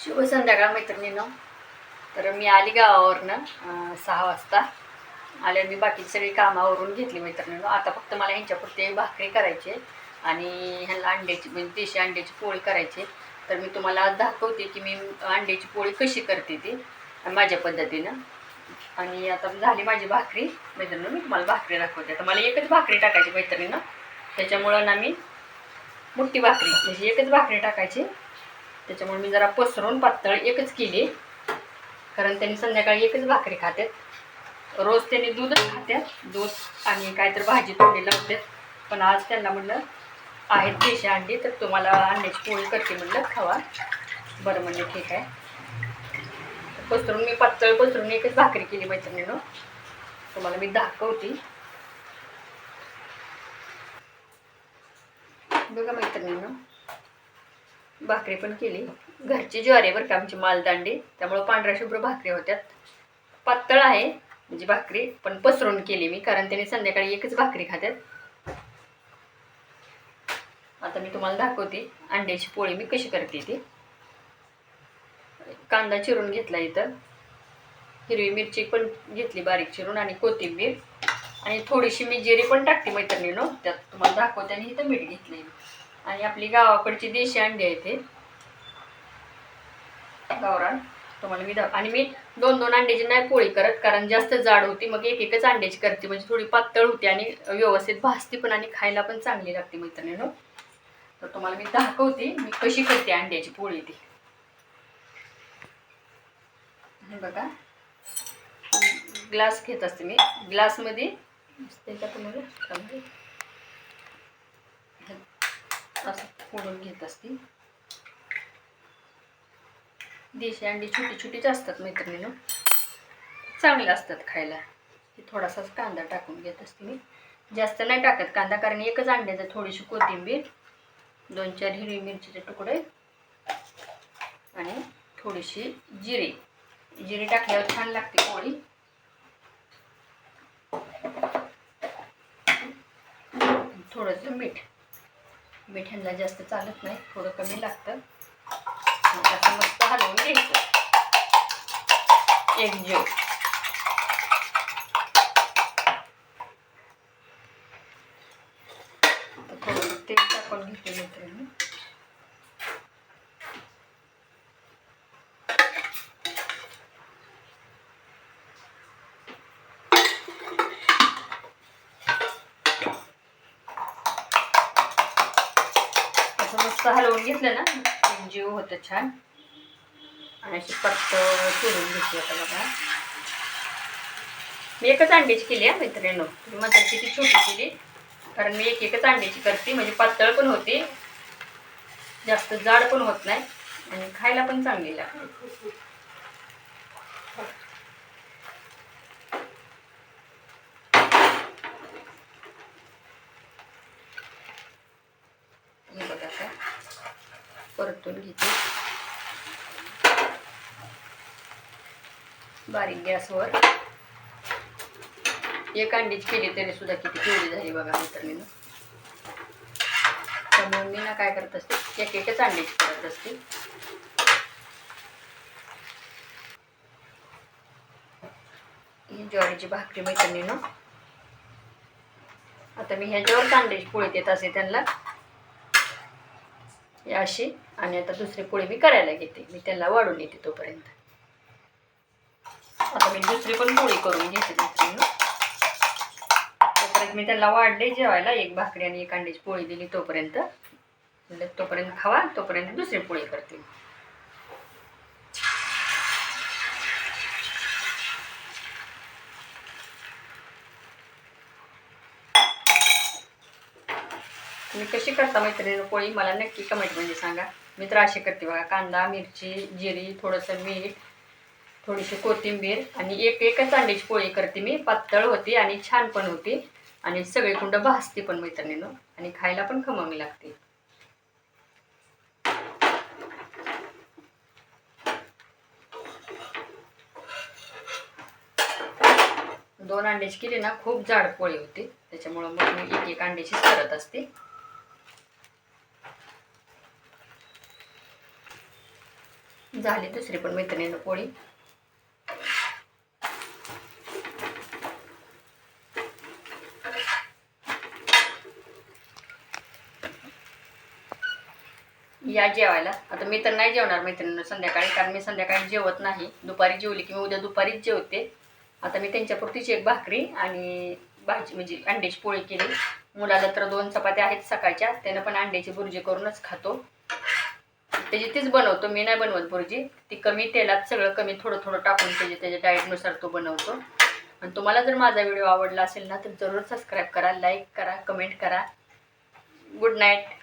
शुभ संध्याकाळ मैत्रिणींनो. तर मी आली गावावरनं 6 वाजता आले. मी बाकी सगळी कामावरून घेतली मैत्रिणींनो. आता फक्त मला ह्यांच्यापुरते भाकरी करायची आणि ह्यांना अंड्याची म्हणजे देशी अंड्याची पोळी करायची. तर मी तुम्हाला आज दाखवते की मी अंड्याची पोळी कशी करते ती माझ्या पद्धतीनं. आणि आता झाली माझी भाकरी मैत्रिणींनो. मी तुम्हाला भाकरी दाखवते. तर मला एकच भाकरी टाकायची मैत्रिणींनो, त्याच्यामुळं ना मी मोठी भाकरी म्हणजे एकच भाकरी टाकायची. त्याच्यामुळे मी जरा पसरून पातळ एकच केली, कारण त्यांनी संध्याकाळी एकच भाकरी खातात. रोज त्यांनी दूधच खातात, दूध आणि काहीतरी भाजी तोंडी लावतात. पण आज त्यांना म्हटलं आहेत देशी अंडी, तर तुम्हाला अंड्याची पोळी करते म्हटलं, खावा. बरं म्हणजे ठीक आहे. पसरून मी पातळ पसरून एकच भाकरी केली मैत्रिणीनं. तुम्हाला मी दाखवते बघा मैत्रिणीनं. भाकरी पण केली, घरची ज्वारी बरं का आमची मालदांडी, त्यामुळं पांढऱ्या शुभ्र भाकरी होत्यात. पातळ आहे म्हणजे भाकरी, पण पसरून केली मी, कारण त्याने संध्याकाळी एकच भाकरी खात्यात. आता मी तुम्हाला दाखवते अंड्याची पोळी मी कशी करते ती. कांदा चिरून घेतला, इथं हिरवी मिरची पण घेतली बारीक चिरून, आणि कोथिंबीर, आणि थोडीशी मी जिरी पण टाकते मैत्रिणीनो त्यात, तुम्हाला दाखवते. आणि इथं मीठ घेतले, आणि आपली गावाकडची देशी अंडी आहे ते गावरान. तुम्हाला मी आणि मी 2-2 अंड्याची नाही पोळी करत, कारण जास्त जाड होती. मग एकच अंड्याची करते, म्हणजे थोडी पातळ होती आणि व्यवस्थित भाजते पण, आणि खायला पण चांगली लागते मैत्रिणीनो. तर तुम्हाला मी दाखवते मी कशी करते अंड्याची पोळी ती. हे बघा, ग्लास घेत असते मी. ग्लासमध्ये का तुम्हाला असं फोडून घेत असते. देशी अंडी छोटी छोटीच असतात मैत्रिणीनो, चांगले असतात खायला. थोडासाच कांदा टाकून घेत असते मी, जास्त नाही टाकत कांदा, कारण एकच अंड्याचं. थोडीशी कोथिंबीर, 2-4 हिरवी मिरचीचे तुकडे, आणि थोडीशी जिरी. जिरी टाकल्यावर छान लागते पोळी. थोडंसं मीठ ह्यांना जास्त चालत नाही, थोडं कमी लागतं. आता मस्त हलवून घ्यायचं एकजीव. थोडं तेल टाकून घेते मित्रांनो. मस्त हलवून घेतलं ना, जीव होतं छान. आणि अशी पातळ सोडून घेतली. आता बघा, मी एकच अंड्याची केली आहे मैत्रिणींनो. तुम्ही म्हणता किती छोटी केली, कारण मी एकच अंड्याची करते, म्हणजे पातळ पण होते, जास्त जाड पण होत नाही, आणि खायला पण चांगली लागते. हे बघा, आता परतून घेते बारीक गॅसवर. एक अंडीच केली तरी सुद्धा किती केवढी झाली बघा मैत्रिणीनं. त्यामुळे मी ना काय करत असते, एकच अंडीची करत असते. ही ज्वारीची भाकरी मैत्रिणीनं. आता मी ह्याच्यावर अंड्याची पोळी देत असे त्यांना अशी. आणि आता दुसरी पोळी मी करायला घेते, मी त्यांना वाढून येते तोपर्यंत. आता मी दुसरी पण पोळी करून घेते मैत्रिणीनं. तोपर्यंत मी त्यांना वाढले जेवायला, एक भाकरी आणि एक अंड्याची पोळी दिली. तोपर्यंत खावा, तोपर्यंत दुसरी पोळी करते. तुम्ही कशी करता मैत्रिणीनं पोळी, मला नक्की कमेंटमध्ये सांगा. मी तर अशी करते बघा, कांदा, मिरची, जिरी, थोडंसं मीठ, थोडीशी कोथिंबीर, आणि एकच अंड्याची पोळी करते मी. पातळ होती आणि छान पण होती, आणि सगळीकडं भाजते पण मैत्रिणीनं, आणि खायला पण खमंग लागते. दोन अंड्याची केली ना, खूप जाड पोळी होती, त्याच्यामुळं मग मी एक अंड्याची करत असते. झाली दुसरी पण मैत्रिणीनं पोळी. या जेवायला. आता मी तर नाही जेवणार मैत्रिणीनं संध्याकाळी, कारण मी संध्याकाळी जेवत नाही. दुपारी जेवली की मी उद्या दुपारीच जेवते. आता मी त्यांच्यापुरतीच एक भाकरी आणि भाजी म्हणजे अंड्याची पोळी केली. मुलाला तर 2 चपात्या आहेत सकाळच्या, त्यानं पण अंड्याची बुर्जी करूनच खातो. त्याची तीच बनवतो, मी नाही बनवत बुर्जी. ती कमी तेलात सगळं कमी थोडं थोडं टाकून त्याच्या डाएटनुसार तो बनवतो. आणि तुम्हाला जर माझा व्हिडिओ आवडला असेल ना तर जरूर सबस्क्राईब करा, लाईक करा, कमेंट करा. Good night.